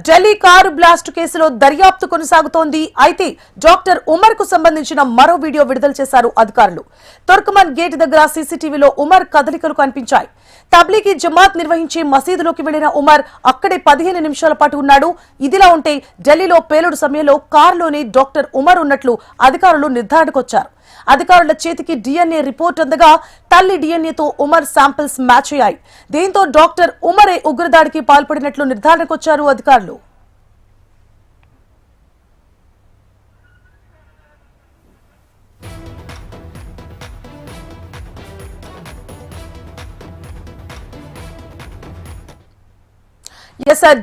Delhi car blast కేసులో దర్యాప్తు కొనసాగుతోంది. అయితే డాక్టర్ ఉమర్ కు సంబంధించిన మరో వీడియో విడుదల చేశారు అధికారులు. తుర్కమన్ గేట్ దగ్గర సీసీటీవీలో ఉమర్ కదలికలు కనిపించాయి. తబ్లీగీ జమాత్ నిర్వహించే మసీదులోకి వెళ్లిన ఉమర్ అక్కడే 15 నిమిషాల పాటు ఉన్నాడు. ఇదిలా ఉంటే ఢిల్లీలో పేలుడు సమయంలో కారులోనే డాక్టర్ ఉమర్ ఉన్నట్లు అధికారులు నిర్ధారణకొచ్చారు. అధికారుల చేతికి డిఎన్ఏ రిపోర్ట్ అందగా తల్లి డిఎన్ఏతో ఉమర్ శాంపిల్స్ మ్యాచ్ అయ్యాయి. దీంతో డాక్టర్ ఉమరే ఉగ్రదాడికి పాల్పడినట్లు నిర్ధారణకొచ్చారు అధికారులు.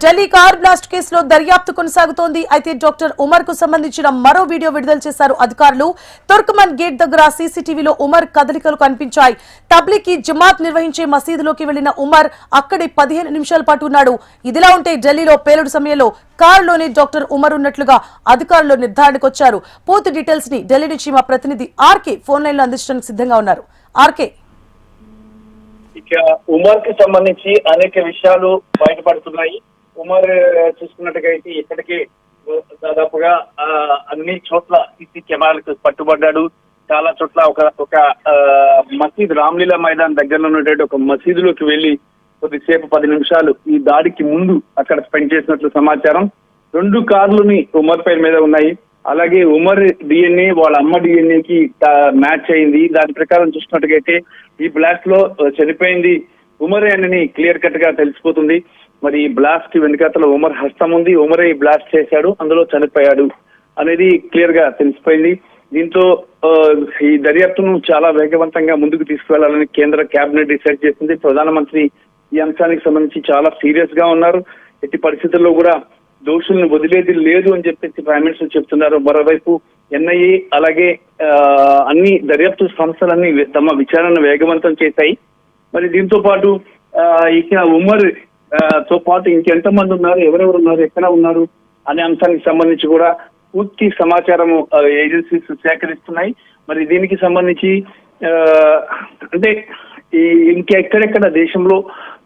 ఢిల్లీ కార్ బ్లాస్ట్ కేసులో దర్యాప్తు కొనసాగుతోంది. అయితే డాక్టర్ ఉమర్ కు సంబంధించిన మరో వీడియో విడుదల చేశారు అధికారులు. తుర్కమన్ గేట్ దగ్గర సీసీటీవీలో ఉమర్ కదలికలు కనిపించాయి. తబ్లీగీ జమాత్ నిర్వహించే మసీదులోకి వెళ్లిన ఉమర్ అక్కడే 15 నిమిషాల పాటు ఉన్నాడు. ఇదిలా ఉంటే ఢిల్లీలో పేలుడు సమయంలో కారులోనే డాక్టర్ ఉమర్ ఉన్నట్లుగా అధికారులు నిర్ధారణకొచ్చారు. పూర్తి డీటెయిల్స్ ని ఢిల్లీ నుంచి మా ప్రతినిధి ఆర్కే ఫోన్ లైన్ లో అందించడానికి సిద్ధంగా ఉన్నారు. ఆర్కే, ఇక ఉమర్ కి సంబంధించి అనేక విషయాలు బయటపడుతున్నాయి. ఉమర్ చూసుకున్నట్టుగైతే ఇప్పటికే దాదాపుగా అన్ని చోట్ల సీసీ కెమెరాలకు పట్టుబడ్డాడు. చాలా చోట్ల ఒక మసీద్ రామ్లీలా మైదాన్ దగ్గరలో ఉన్నటువంటి ఒక మసీదులోకి వెళ్లి కొద్దిసేపు 10 నిమిషాలు ఈ దాడికి ముందు అక్కడ స్పెండ్ చేసినట్లు సమాచారం. 2 కార్లుని ఉమర్ పేరు మీద ఉన్నాయి. అలాగే ఉమర్ డిఎన్ఏ వాళ్ళ అమ్మ డిఎన్ఏకి మ్యాచ్ అయింది. దాని ప్రకారం చూసినట్టుగైతే ఈ బ్లాస్ట్ లో చనిపోయింది ఉమరే అని క్లియర్ కట్ గా తెలిసిపోతుంది. మరి ఈ బ్లాస్ట్ వెనుకతలో ఉమర్ హస్తం ఉంది, ఉమరే ఈ బ్లాస్ట్ చేశాడు, అందులో చనిపోయాడు అనేది క్లియర్ గా తెలిసిపోయింది. దీంతో ఈ దర్యాప్తును చాలా వేగవంతంగా ముందుకు తీసుకువెళ్లాలని కేంద్ర కేబినెట్ డిసైడ్ చేసింది. ప్రధానమంత్రి ఈ అంశానికి సంబంధించి చాలా సీరియస్ గా ఉన్నారు. ఎట్టి పరిస్థితుల్లో కూడా దోషులను వదిలేది లేదు అని చెప్పేసి ప్రైమ్ మినిస్టర్ చెప్తున్నారు. మరోవైపు ఎన్ఐఏ అలాగే అన్ని దర్యాప్తు సంస్థలన్నీ తమ విచారణను వేగవంతం చేశాయి. మరి దీంతో పాటు ఇక ఉమర్ తో పాటు ఇంకెంతమంది ఉన్నారు, ఎవరెవరు ఉన్నారు, ఎక్కడ ఉన్నారు అనే అంశానికి సంబంధించి కూడా పూర్తి సమాచారం ఏజెన్సీస్ సేకరిస్తున్నాయి. మరి దీనికి సంబంధించి అంటే ఇంకెక్కడెక్కడ దేశంలో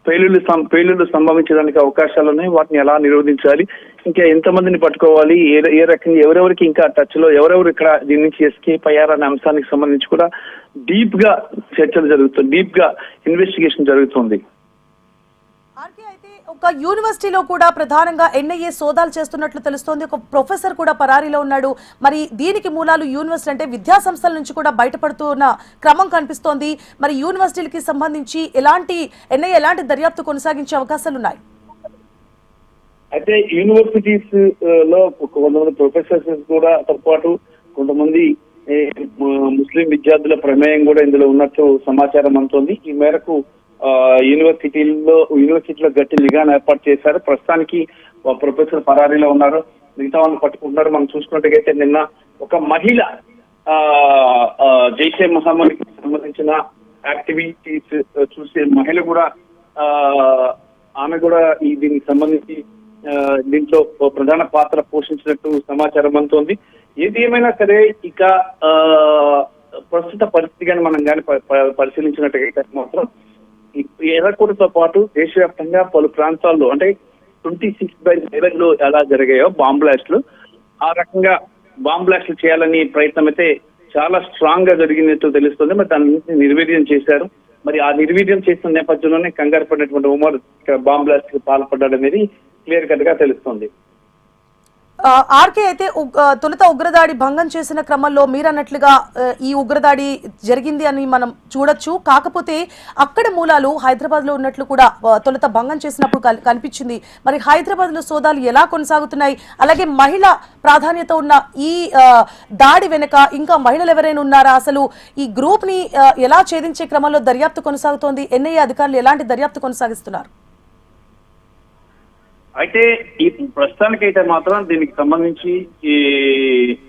పేలుళ్లు సంభవించడానికి అవకాశాలు ఉన్నాయి, వాటిని ఎలా నిరోధించాలి, ఇంకా ఎంతమందిని పట్టుకోవాలి, ఏ రకంగా ఎవరెవరికి ఇంకా టచ్ లో ఎవరెవరు ఇక్కడ దీని నుంచి ఎస్కేప్ అయ్యారనే అంశానికి సంబంధించి కూడా డీప్ గా చర్చలు జరుగుతుంది, డీప్ గా ఇన్వెస్టిగేషన్ జరుగుతుంది. ఒక యూనివర్సిటీలో కూడా ప్రధానంగా ఎన్ఐఏ సోదాలు చేస్తున్నట్లు తెలుస్తోంది. ఒక ప్రొఫెసర్ కూడా పరారీలో ఉన్నాడు. మరి దీనికి మూలాలు యూనివర్సిటీ అంటే విద్యా సంస్థల నుంచి కూడా బయటపడుతున్న క్రమం కనిపిస్తోంది. మరి యూనివర్సిటీలకి సంబంధించి ఎన్ఐఏ ఎలాంటి దర్యాప్తు కొనసాగించే అవకాశాలు ఉన్నాయి? అయితే యూనివర్సిటీస్ లో కొంతమంది ప్రొఫెసర్స్ కూడా తో పాటు కొంతమంది ముస్లిం విద్యార్థుల ప్రమేయం కూడా ఇందులో ఉన్నట్టు సమాచారం అందుతోంది. ఈ మేరకు యూనివర్సిటీలో గట్టి నిఘాను ఏర్పాటు చేశారు. ప్రస్తుతానికి ప్రొఫెసర్ పరారీలో ఉన్నారు, మిగతా వాళ్ళు పట్టుకుంటున్నారు. మనం చూసుకున్నట్టుగైతే నిన్న ఒక మహిళ జైషే మహమ్మద్ కి సంబంధించిన యాక్టివిటీస్ చూసే మహిళ కూడా ఆమె కూడా దీనికి సంబంధించి దీంట్లో ప్రధాన పాత్ర పోషించినట్టు సమాచారం అందుతోంది. ఏది ఏమైనా సరే ఇక ప్రస్తుత పరిస్థితి కానీ మనం కానీ పరిశీలించినట్టుగైతే మాత్రం ఎర్రకోటతో పాటు దేశవ్యాప్తంగా పలు ప్రాంతాల్లో అంటే 26/11 లో ఎలా జరిగాయో బాంబ్ బ్లాస్ట్లు, ఆ రకంగా బాంబ్ బ్లాస్ట్లు చేయాలని ప్రయత్నం అయితే చాలా స్ట్రాంగ్ గా జరిగినట్టు తెలుస్తుంది. మరి దాన్ని నిర్వీర్యం చేశారు. మరి ఆ నిర్వీర్యం చేసిన నేపథ్యంలోనే కంగారు పడినటువంటి ఉమర్ బాంబ్ బ్లాస్ట్ కి పాల్పడ్డాడనేది క్లియర్ కట్ గా తెలుస్తుంది. ఆర్కే, అయితే తొలుత ఉగ్రదాడి భంగం చేసిన క్రమంలో మీరన్నట్లుగా ఈ ఉగ్రదాడి జరిగింది అని మనం చూడొచ్చు. కాకపోతే అక్కడ మూలాలు హైదరాబాద్ లో ఉన్నట్లు కూడా తొలుత భంగం చేసినప్పుడు కనిపించింది. మరి హైదరాబాద్ లో సోదాలు ఎలా కొనసాగుతున్నాయి? అలాగే మహిళ ప్రాధాన్యత ఉన్న ఈ దాడి వెనుక ఇంకా మహిళలు ఎవరైనా ఉన్నారా? అసలు ఈ గ్రూప్ ని ఎలా ఛేదించే క్రమంలో దర్యాప్తు కొనసాగుతోంది? ఎన్ఐఏ అధికారులు ఎలాంటి దర్యాప్తు కొనసాగిస్తున్నారు? అయితే ఈ ప్రస్తుతానికైతే మాత్రం దీనికి సంబంధించి ఈ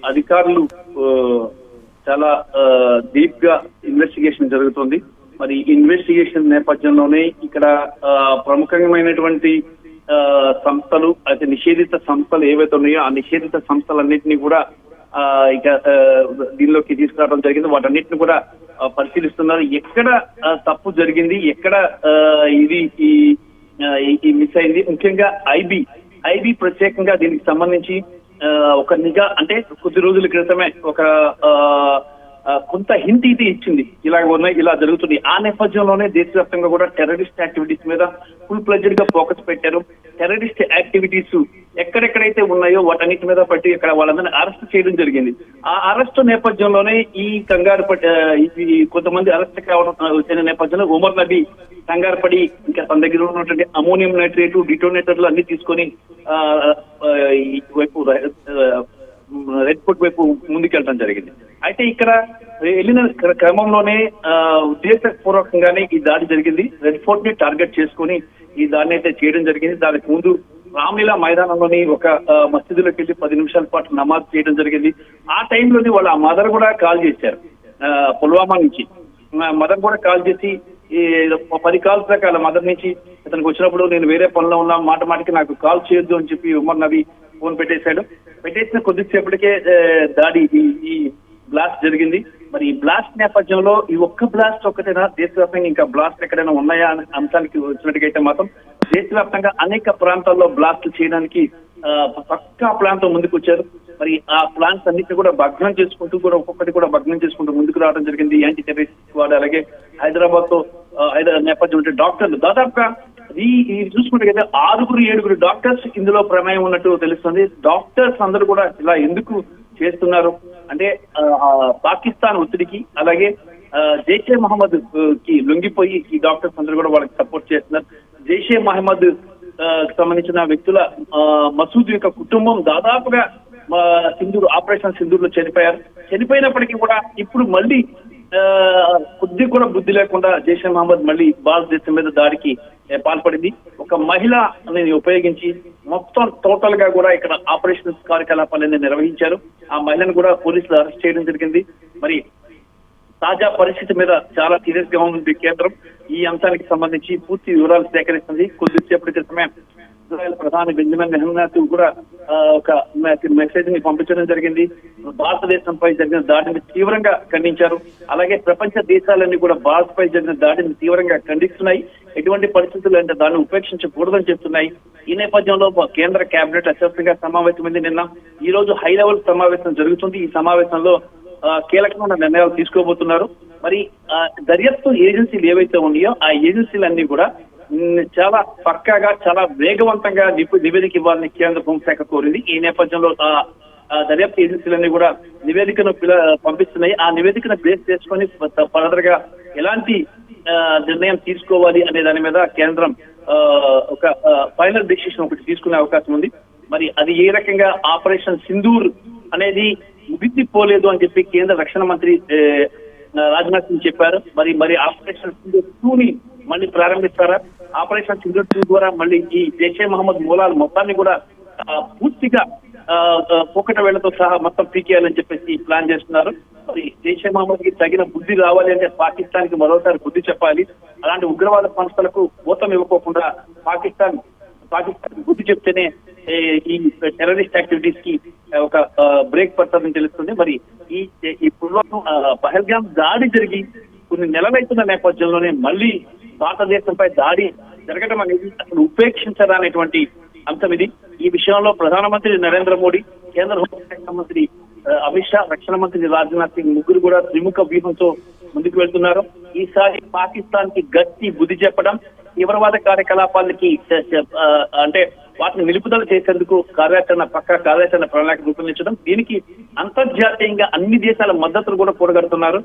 అధికారులు చాలా డీప్ గా ఇన్వెస్టిగేషన్ జరుగుతుంది. మరి ఇన్వెస్టిగేషన్ నేపథ్యంలోనే ఇక్కడ ప్రముఖమైనటువంటి సంస్థలు అయితే నిషేధిత సంస్థలు ఏవైతే ఉన్నాయో ఆ నిషేధిత సంస్థలన్నింటినీ కూడా ఇక దీనిలోకి తీసుకురావడం జరిగింది. వాటన్నిటిని కూడా పరిశీలిస్తున్నారు. ఎక్కడ తప్పు జరిగింది, ఎక్కడ ఇది మిస్ అయింది, ముఖ్యంగా ఐబీ ఐబీ ప్రత్యేకంగా దీనికి సంబంధించి ఒక నిఘా అంటే కొద్ది రోజుల క్రితమే ఒక కొంత హింట్ ఇది ఇచ్చింది, ఇలా ఉన్నాయి, ఇలా జరుగుతుంది. ఆ నేపథ్యంలోనే దేశవ్యాప్తంగా కూడా టెర్రరిస్ట్ యాక్టివిటీస్ మీద ఫుల్ ప్లెడ్జ్డ్ గా ఫోకస్ పెట్టారు. టెర్రరిస్ట్ యాక్టివిటీస్ ఎక్కడెక్కడైతే ఉన్నాయో వాటన్నిటి మీద పట్టి ఇక్కడ వాళ్ళందరినీ అరెస్ట్ చేయడం జరిగింది. ఆ అరెస్ట్ నేపథ్యంలోనే ఈ కంగారు కొంతమంది అరెస్ట్ కావడం వచ్చిన నేపథ్యంలో ఉమర్ నబీ కంగారు పడి ఇంకా తన దగ్గర ఉన్నటువంటి అమోనియం నైట్రేట్, డిటోనేటర్లు అన్ని తీసుకొని వైపు రెడ్ ఫోర్ట్ వైపు ముందుకెళ్ళడం జరిగింది. అయితే ఇక్కడ వెళ్ళిన క్రమంలోనే ఉద్దేశపూర్వకంగానే ఈ దాడి జరిగింది. రెడ్ ఫోర్ట్ ని టార్గెట్ చేసుకుని ఈ దాడిని అయితే చేయడం జరిగింది. దానికి ముందు రామ్లీలా మైదానంలోని ఒక మసీదులోకి వెళ్ళి 10 నిమిషాల పాటు నమాజ్ చేయడం జరిగింది. ఆ టైంలోని వాళ్ళ మదర్ కూడా కాల్ చేశారు పుల్వామా నుంచి. మదర్ కూడా కాల్ చేసి ఈ 10 కాల్స్ దాకా వాళ్ళ మదర్ నుంచి ఇతనికి వచ్చినప్పుడు నేను వేరే పనిలో ఉన్నా, మాటికి నాకు కాల్ చేయొద్దు అని చెప్పి ఉమర్ నబీ ఫోన్ పెట్టేశాడు. పెట్టేసిన కొద్దిసేపటికే దాడి ఈ బ్లాస్ట్ జరిగింది. మరి ఈ బ్లాస్ట్ నేపథ్యంలో ఈ ఒక్క బ్లాస్ట్ ఒక్కటైనా దేశవ్యాప్తంగా ఇంకా బ్లాస్ట్ ఎక్కడైనా ఉన్నాయా అనే అంశానికి వచ్చినట్టుగైతే మాత్రం దేశవ్యాప్తంగా అనేక ప్రాంతాల్లో బ్లాస్ట్ చేయడానికి పక్కా ప్లాన్ తో ముందుకు వచ్చారు. మరి ఆ ప్లాన్స్ అన్నింటినీ కూడా భగ్నం చేసుకుంటూ కూడా ఒక్కొక్కటి కూడా భగ్నం చేసుకుంటూ ముందుకు రావడం జరిగింది. యాంటీ టెర్రరిస్ట్ వాడు అలాగే హైదరాబాద్ తో నేపథ్యం ఉంటే డాక్టర్లు దాదాపుగా ఈ చూసుకుంటే 6-7 డాక్టర్స్ ఇందులో ప్రమేయం ఉన్నట్టు తెలుస్తుంది. డాక్టర్స్ అందరూ కూడా ఇలా ఎందుకు చేస్తున్నారు అంటే పాకిస్తాన్ ఒత్తిడికి అలాగే జైషే మహమ్మద్ కి లొంగిపోయి ఈ డాక్టర్స్ అందరూ కూడా వాళ్ళకి సపోర్ట్ చేస్తున్నారు. జైషే మహమ్మద్ సంబంధించిన వ్యక్తుల మసూద్ యొక్క కుటుంబం దాదాపుగా ఆపరేషన్ సింధూర్ లో చనిపోయినప్పటికీ కూడా ఇప్పుడు మళ్ళీ కొద్ది కూడా బుద్ధి లేకుండా జైషే మహమ్మద్ మళ్ళీ భారతదేశం మీద దాడికి పాల్పడింది. ఒక మహిళని ఉపయోగించి మొత్తం టోటల్ గా కూడా ఇక్కడ ఆపరేషన్ కార్యకలాపాలన్నీ నిర్వహించారు. ఆ మహిళను కూడా పోలీసులు అరెస్ట్ చేయడం జరిగింది. మరి తాజా పరిస్థితి మీద చాలా సీరియస్ గా ఉంది కేంద్రం. ఈ అంశానికి సంబంధించి పూర్తి వివరాలు సేకరిస్తుంది. కొద్దిసేపటి క్రితమే ఇజ్రాయెల్ ప్రధాని బెంజమిన్ నెతన్యాహు కూడా ఒక మెసేజ్ ని పంపించడం జరిగింది. భారతదేశంపై జరిగిన దాడిని తీవ్రంగా ఖండించారు. అలాగే ప్రపంచ దేశాలన్నీ కూడా భారత్ పై జరిగిన దాడిని తీవ్రంగా ఖండిస్తున్నాయి. ఎటువంటి పరిస్థితులు అంటే దాన్ని ఉపేక్షించకూడదని చెప్తున్నాయి. ఈ నేపథ్యంలో కేంద్ర కేబినెట్ అత్యవసరంగా సమావేశమైంది. నిన్న ఈ రోజు హై లెవెల్ సమావేశం జరుగుతుంది. ఈ సమావేశంలో కీలకమైన నిర్ణయాలు తీసుకోబోతున్నారు. మరి దర్యాప్తు ఏజెన్సీలు ఏవైతే ఉన్నాయో ఆ ఏజెన్సీలన్నీ కూడా చాలా పక్కాగా చాలా వేగవంతంగా నివేదిక ఇవ్వాలని కేంద్ర హోంశాఖ కోరింది. ఈ నేపథ్యంలో దర్యాప్తు ఏజెన్సీలన్నీ కూడా నివేదికను పంపిస్తున్నాయి. ఆ నివేదికను బేస్ చేసుకొని ఫర్దర్ గా ఎలాంటి నిర్ణయం తీసుకోవాలి అనే దాని మీద కేంద్రం ఒక ఫైనల్ డెసిషన్ ఒకటి తీసుకునే అవకాశం ఉంది. మరి అది ఏ రకంగా ఆపరేషన్ సింధూర్ అనేది ముగిసిపోలేదు అని చెప్పి కేంద్ర రక్షణ మంత్రి రాజ్నాథ్ సింగ్ చెప్పారు. మరి ఆపరేషన్ సింధూర్ 2 ని మళ్ళీ ప్రారంభిస్తారా? ఆపరేషన్ సింధూర్ 2 ద్వారా మళ్ళీ ఈ జైషే మహమ్మద్ మూలాలు మొత్తాన్ని కూడా పూర్తిగా పోకట వేళ్లతో సహా మొత్తం పీకేయాలని చెప్పేసి ప్లాన్ చేస్తున్నారు. మరి జైషే మహమ్మద్ కి తగిన బుద్ధి రావాలి అంటే పాకిస్తాన్ కి మరోసారి బుద్ధి చెప్పాలి. అలాంటి ఉగ్రవాద సంస్థలకు ఊతం ఇవ్వకోకుండా పాకిస్తాన్ బుద్ధి చెప్తేనే ఈ టెర్రరిస్ట్ యాక్టివిటీస్ కి ఒక బ్రేక్ పడుతుందని తెలుస్తుంది. మరి ఈ పహల్గామ్ దాడి జరిగి కొన్ని నెలలైతున్న నేపథ్యంలోనే మళ్ళీ భారతదేశంపై దాడి జరగడం అనేది అసలు ఉపేక్షించరానేటువంటి అంశం ఇది. ఈ విషయంలో ప్రధానమంత్రి నరేంద్ర మోడీ, కేంద్ర హోంశాఖ మంత్రి అమిత్ షా, రక్షణ మంత్రి రాజ్నాథ్ సింగ్ ముగ్గురు కూడా త్రిముఖ వ్యూహంతో ముందుకు వెళ్తున్నారు. ఈసారి పాకిస్తాన్ కి గట్టి బుద్ధి చెప్పడం, తీవ్రవాద కార్యకలాపాలకి అంటే వాటిని నిలుపుదల చేసేందుకు పక్కా కార్యాచరణ ప్రణాళిక రూపొందించడం, దీనికి అంతర్జాతీయంగా అన్ని దేశాల మద్దతును కూడా కూడగడుతున్నారు.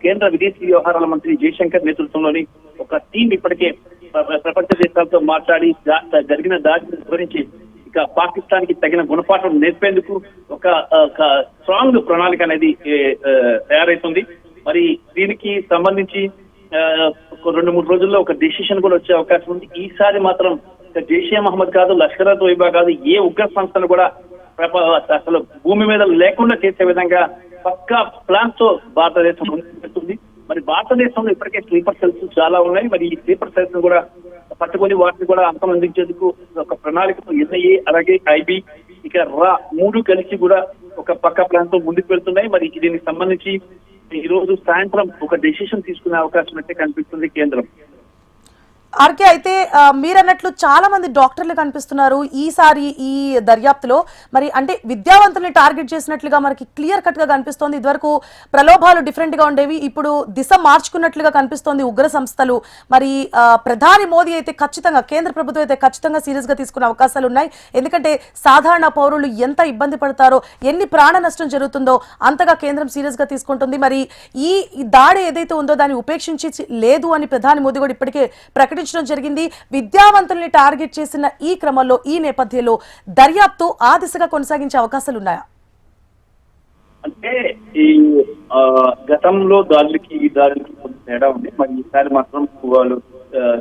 కేంద్ర విదేశీ వ్యవహారాల మంత్రి జయశంకర్ నేతృత్వంలోని ఒక టీం ఇప్పటికే ప్రపంచ దేశాలతో మాట్లాడి జరిగిన దాడిని వివరించి ఇక పాకిస్తాన్ కి తగిన గుణపాఠం నేర్పేందుకు ఒక స్ట్రాంగ్ ప్రణాళిక అనేది తయారైతుంది. మరి దీనికి సంబంధించి 2-3 రోజుల్లో ఒక డెసిషన్ కూడా వచ్చే అవకాశం ఉంది. ఈసారి మాత్రం జైషే మహమ్మద్ కాదు, లష్కర్ తోయిబా కాదు, ఏ ఉగ్ర సంస్థను కూడా అసలు భూమి మీద లేకుండా చేసే విధంగా పక్కా ప్లాన్ తో భారతదేశం ముందుకు. మరి భారతదేశంలో ఇప్పటికే స్లీపర్ సెల్స్ చాలా ఉన్నాయి. మరి ఈ స్లీపర్ సెల్స్ కూడా పట్టుకొని వాటిని కూడా అంతమందించేందుకు ఒక ప్రణాళికతో ఎన్ఐఏ అలాగే ఐబీ ఇక రా 3 కలిసి కూడా ఒక పక్కా ప్లాన్ తో ముందుకు వెళ్తున్నాయి. మరి దీనికి సంబంధించి ఈ రోజు సాయంత్రం ఒక డెసిషన్ తీసుకునే అవకాశం అయితే కనిపిస్తుంది కేంద్రం. ఆర్కే అయితే మీరన్నట్లు చాలా మంది డాక్టర్లు కనిపిస్తున్నారు ఈసారి ఈ దర్యాప్తులో. మరి అంటే విద్యావంతుల్ని టార్గెట్ చేసినట్లుగా మనకి క్లియర్ కట్ గా కనిపిస్తోంది. ఇదివరకు ప్రలోభాలు డిఫరెంట్ గా ఉండేవి, ఇప్పుడు దిశ మార్చుకున్నట్లుగా కనిపిస్తోంది ఉగ్ర సంస్థలు. మరి ప్రధాని మోదీ అయితే ఖచ్చితంగా, కేంద్ర ప్రభుత్వం అయితే ఖచ్చితంగా సీరియస్ గా తీసుకునే అవకాశాలు ఉన్నాయి. ఎందుకంటే సాధారణ పౌరులు ఎంత ఇబ్బంది పడతారో, ఎన్ని ప్రాణ నష్టం జరుగుతుందో అంతగా కేంద్రం సీరియస్ గా తీసుకుంటుంది. మరి ఈ దాడి ఏదైతే ఉందో దాన్ని ఉపేక్షించి లేదు అని ప్రధాని మోదీ కూడా ఇప్పటికే ప్రకటించడం జరిగింది. విద్యావంతుల్ని టార్గెట్ చేసిన ఈ క్రమంలో, ఈ నేపథ్యంలో దర్యాప్తు ఆ దిశగా కొనసాగించే అవకాశాలు ఉన్నాయా? అంటే ఈ గతంలో దాడులకి ఈ దాడులకి కొంత తేడా ఉంది. మరి ఈసారి మాత్రం వాళ్ళు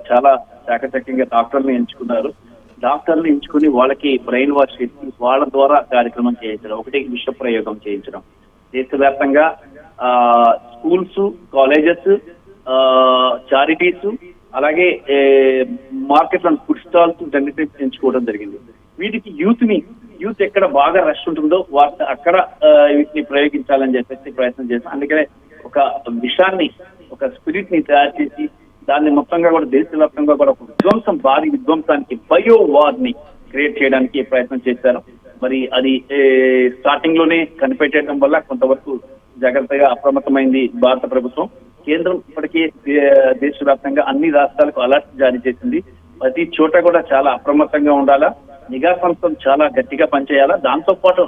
చాలా చాకచక్యంగా డాక్టర్ని ఎంచుకున్నారు. డాక్టర్ని ఎంచుకుని వాళ్ళకి బ్రెయిన్ వాష్ చేసి వాళ్ళ ద్వారా కార్యక్రమం చేయించడం, ఒకటి విష ప్రయోగం చేయించడం. దేశవ్యాప్తంగా స్కూల్స్, కాలేజెస్, చారిటీస్, అలాగే మార్కెట్ అండ్ ఫుడ్ స్టాల్స్ ఎంచుకోవడం జరిగింది. వీటికి యూత్ ఎక్కడ బాగా రష్ ఉంటుందో అక్కడ వీటిని ప్రయోగించాలని చెప్పేసి ప్రయత్నం చేస్తాం. అందుకనే ఒక విషాన్ని, ఒక స్పిరిట్ ని తయారు చేసి దాన్ని మొత్తంగా కూడా దేశవ్యాప్తంగా కూడా ఒక భారీ విధ్వంసానికి, బయో వార్ ని క్రియేట్ చేయడానికి ప్రయత్నం చేశారు. మరి అది స్టార్టింగ్ లోనే కనిపెట్టడం వల్ల కొంతవరకు జాగ్రత్తగా అప్రమత్తమైంది భారత ప్రభుత్వం. కేంద్రం ఇప్పటికే దేశవ్యాప్తంగా అన్ని రాష్ట్రాలకు అలర్ట్ జారీ చేసింది. ప్రతి చోట కూడా చాలా అప్రమత్తంగా ఉండాలా, నిఘా సంస్థలు చాలా గట్టిగా పనిచేయాలా. దాంతో పాటు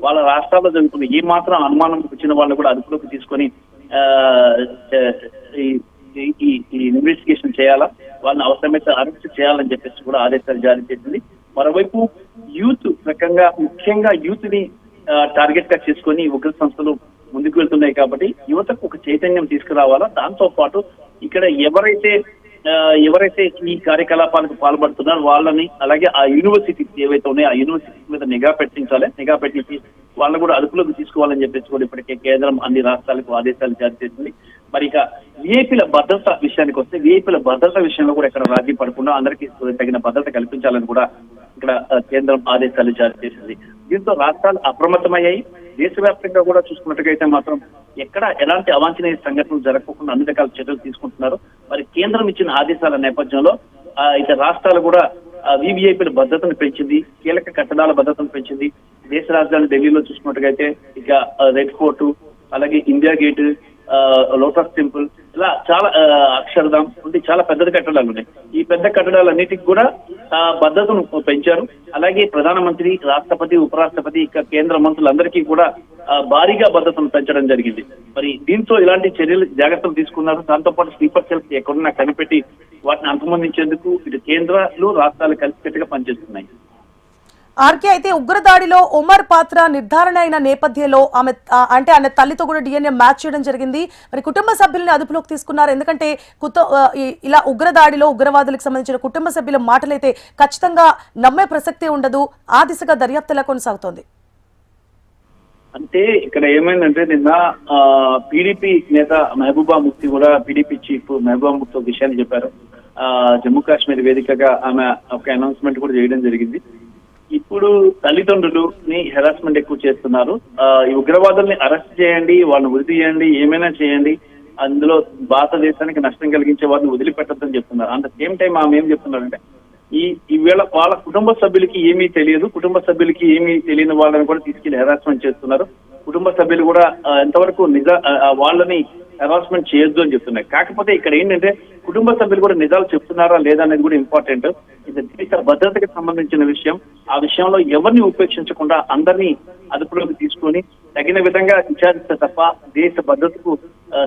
వాళ్ళ రాష్ట్రాల్లో జరుగుతున్న ఏ మాత్రం అనుమానం వచ్చిన వాళ్ళు కూడా అదుపులోకి తీసుకొని ఈ ఇన్వెస్టిగేషన్ చేయాలా, వాళ్ళని అవసరమైతే అరెస్ట్ చేయాలని చెప్పేసి కూడా ఆదేశాలు జారీ చేసింది. మరోవైపు యూత్ రకంగా, ముఖ్యంగా యూత్ ని టార్గెట్ గా చేసుకొని ఉగ్ర సంస్థలు ముందుకు వెళ్తున్నాయి. కాబట్టి యువతకు ఒక చైతన్యం తీసుకురావాలా. దాంతో పాటు ఇక్కడ ఎవరైతే ఈ కార్యకలాపాలకు పాల్పడుతున్నారో వాళ్ళని, అలాగే ఆ యూనివర్సిటీస్ ఏవైతే ఉన్నాయో ఆ యూనివర్సిటీ మీద నిఘా పెట్టించి వాళ్ళని కూడా అదుపులోకి తీసుకోవాలని చెప్పేసి కూడా ఇప్పటికే కేంద్రం అన్ని రాష్ట్రాలకు ఆదేశాలు జారీ చేసింది. మరి ఇక విఐపీల భద్రత విషయానికి వస్తే, విఐపీల భద్రత విషయంలో కూడా ఇక్కడ రాజీ పడకుండా అందరికీ తగిన భద్రత కల్పించాలని కూడా ఇక్కడ కేంద్రం ఆదేశాలు జారీ చేసింది. దీంతో రాష్ట్రాలు అప్రమత్తమయ్యాయి. దేశవ్యాప్తంగా కూడా చూసుకున్నట్టుగైతే మాత్రం ఎక్కడ ఎలాంటి అవాంఛనీయ సంఘటనలు జరగకుండా అన్ని రకాల చర్యలు తీసుకుంటున్నారు. మరి కేంద్రం ఇచ్చిన ఆదేశాల నేపథ్యంలో ఇక రాష్ట్రాలు కూడా వివిఐపీల భద్రతను పెంచింది, కీలక కట్టడాల భద్రతను పెంచింది. దేశ రాజధాని ఢిల్లీలో చూసుకున్నట్టుగైతే ఇక రెడ్ ఫోర్టు, అలాగే ఇండియా గేట్, లోటస్ టెంపుల్, ఇలా చాలా అక్షరధామ్ వంటి చాలా పెద్ద కట్టడాలు ఉన్నాయి. ఈ పెద్ద కట్టడాలన్నిటికి కూడా భద్రతను పెంచారు. అలాగే ప్రధానమంత్రి, రాష్ట్రపతి, ఉపరాష్ట్రపతి, ఇక కేంద్ర మంత్రులందరికీ కూడా భారీగా భద్రతను పెంచడం జరిగింది. మరి దీంతో ఇలాంటి జాగ్రత్తలు తీసుకున్నారు. దాంతో పాటు స్లీపర్ సెల్స్ ఎక్కడున్నా కనిపెట్టి వాటిని అంతమొందించేందుకు ఇటు కేంద్రాలు, రాష్ట్రాలు కలిసికట్టుగా పనిచేస్తున్నాయి. ఆర్కే అయితే ఉగ్రదాడిలో ఉమర్ పాత్ర నిర్ధారణ అయిన నేపథ్యంలో ఆమె తల్లితో కూడా డిఎన్ఏ మ్యాచ్ చేయడం జరిగింది. మరి కుటుంబ సభ్యుల్ని అదుపులోకి తీసుకున్నారు. ఎందుకంటే ఇలా ఉగ్రదాడిలో ఉగ్రవాదులకు సంబంధించిన కుటుంబ సభ్యుల మాటలైతే ఖచ్చితంగా నమ్మే ప్రసక్తే ఉండదు. ఆ దిశగా దర్యాప్తు ఎలా కొనసాగుతోంది? అంటే ఇక్కడ ఏమైందంటే, నిన్న పీడీపీ నేత మహబూబా ముఫ్తీ కూడా, పీడీపీ చీఫ్ మహబూబా ముఫ్తీ ఒక విషయాన్ని చెప్పారు. జమ్మూ కాశ్మీర్ వేదికగా ఆమె ఒక అనౌన్స్మెంట్ కూడా చేయడం జరిగింది. ఇప్పుడు తల్లిదండ్రులని హెరాస్మెంట్ ఎక్కువ చేస్తున్నారు. ఈ ఉగ్రవాదుల్ని అరెస్ట్ చేయండి, వాళ్ళని వృద్ధి చేయండి, ఏమైనా చేయండి, అందులో భారతదేశానికి నష్టం కలిగించే వారిని వదిలిపెట్టద్దని చెప్తున్నారు. అంత సేమ్ టైం ఆమె ఏం చెప్తున్నారంటే, ఈవేళ వాళ్ళ కుటుంబ సభ్యులకి ఏమీ తెలియదు, కుటుంబ సభ్యులకి ఏమీ తెలియని వాళ్ళని కూడా తీసుకెళ్లి హెరాస్మెంట్ చేస్తున్నారు. కుటుంబ సభ్యులు కూడా ఎంతవరకు వాళ్ళని హెరాస్మెంట్ చేయొద్దు అని చెప్తున్నాయి. కాకపోతే ఇక్కడ ఏంటంటే, కుటుంబ సభ్యులు కూడా నిజాలు చెప్తున్నారా లేదా అనేది కూడా ఇంపార్టెంట్. ఇది దేశ భద్రతకి సంబంధించిన విషయం. ఆ విషయంలో ఎవరిని ఉపేక్షించకుండా అందరినీ అదుపులోకి తీసుకొని తగిన విధంగా విచారిస్తే తప్ప దేశ భద్రతకు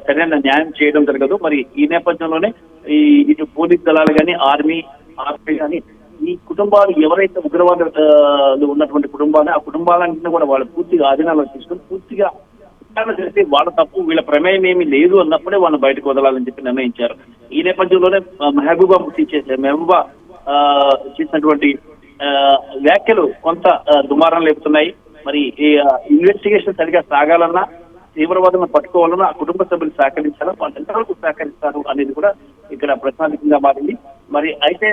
సరైన న్యాయం చేయడం జరగదు. మరి ఈ నేపథ్యంలోనే ఇటు పోలీస్ దళాలు కానీ, ఆర్మీ కానీ, ఈ కుటుంబాలు ఎవరైతే ఉగ్రవాదులు ఉన్నటువంటి కుటుంబాలు, ఆ కుటుంబాలన్నింటినీ కూడా వాళ్ళు పూర్తిగా ఆధీనంలో తీసుకొని పూర్తిగా విచారణ చేసి వాళ్ళ తప్పు, వీళ్ళ ప్రమేయం ఏమీ లేదు అన్నప్పుడే వాళ్ళని బయటకు వదలాలని చెప్పి నిర్ణయించారు. ఈ నేపథ్యంలోనే మహబూబా చేసినటువంటి వ్యాఖ్యలు కొంత దుమారం లేపుతున్నాయి. మరి ఈ ఇన్వెస్టిగేషన్ సరిగా సాగాలన్నా, తీవ్రవాదులను పట్టుకోవాలన్నా ఆ కుటుంబ సభ్యులు సహకరించాలా, వాళ్ళు ఎంతవరకు సహకరిస్తారు అనేది కూడా ఇక్కడ ప్రశ్నార్థకంగా మారింది. మరి అయితే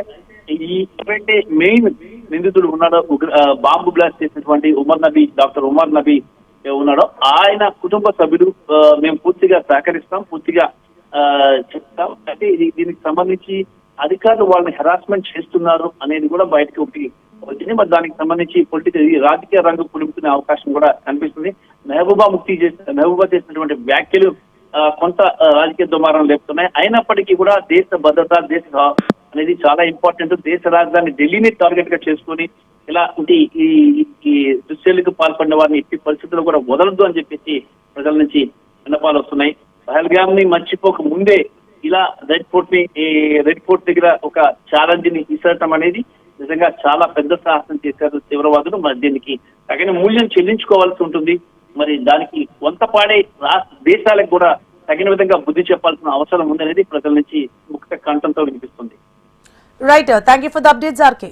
ఎవరైతే మెయిన్ నిందితుడు ఉన్నాడో, బాంబు బ్లాస్ట్ చేసినటువంటి డాక్టర్ ఉమర్ నబీ ఉన్నాడో, ఆయన కుటుంబ సభ్యులు మేము పూర్తిగా సహకరిస్తాం, పూర్తిగా చెప్తాం. అయితే దీనికి సంబంధించి అధికారులు వాళ్ళని హెరాస్మెంట్ చేస్తున్నారు అనేది కూడా బయటకు వచ్చింది. మరి దానికి సంబంధించి రాజకీయ రంగు పులుపుకునే అవకాశం కూడా కనిపిస్తుంది. మెహబూబా చేసినటువంటి వ్యాఖ్యలు కొంత రాజకీయ దుమారం లేపుతున్నాయి. అయినప్పటికీ కూడా దేశ భద్రత, దేశ అనేది చాలా ఇంపార్టెంట్. దేశ రాజధాని ఢిల్లీని టార్గెట్ గా చేసుకుని ఇలాంటి ఈ దుశ్చర్యలకు పాల్పడిన వారిని ఎట్టి పరిస్థితుల్లో కూడా వదలద్దు అని చెప్పేసి ప్రజల నుంచి విన్నపాలు వస్తున్నాయి. పహల్గామ్ ని మర్చిపోక ముందే ఇలా రెడ్ ఫోర్ట్ దగ్గర ఒక ఛాలెంజ్ ని విసరటం అనేది నిజంగా చాలా పెద్ద సాహసం చేశారు తీవ్రవాదులు. మరి దీనికి తగిన మూల్యం చెల్లించుకోవాల్సి ఉంటుంది. మరి దానికి వంతపాడే దేశాలకు కూడా తగిన విధంగా బుద్ధి చెప్పాల్సిన అవసరం ఉందనేది ప్రజల నుంచి ముక్త కంఠంతో వినిపిస్తుంది. Right, thank you for the updates RK.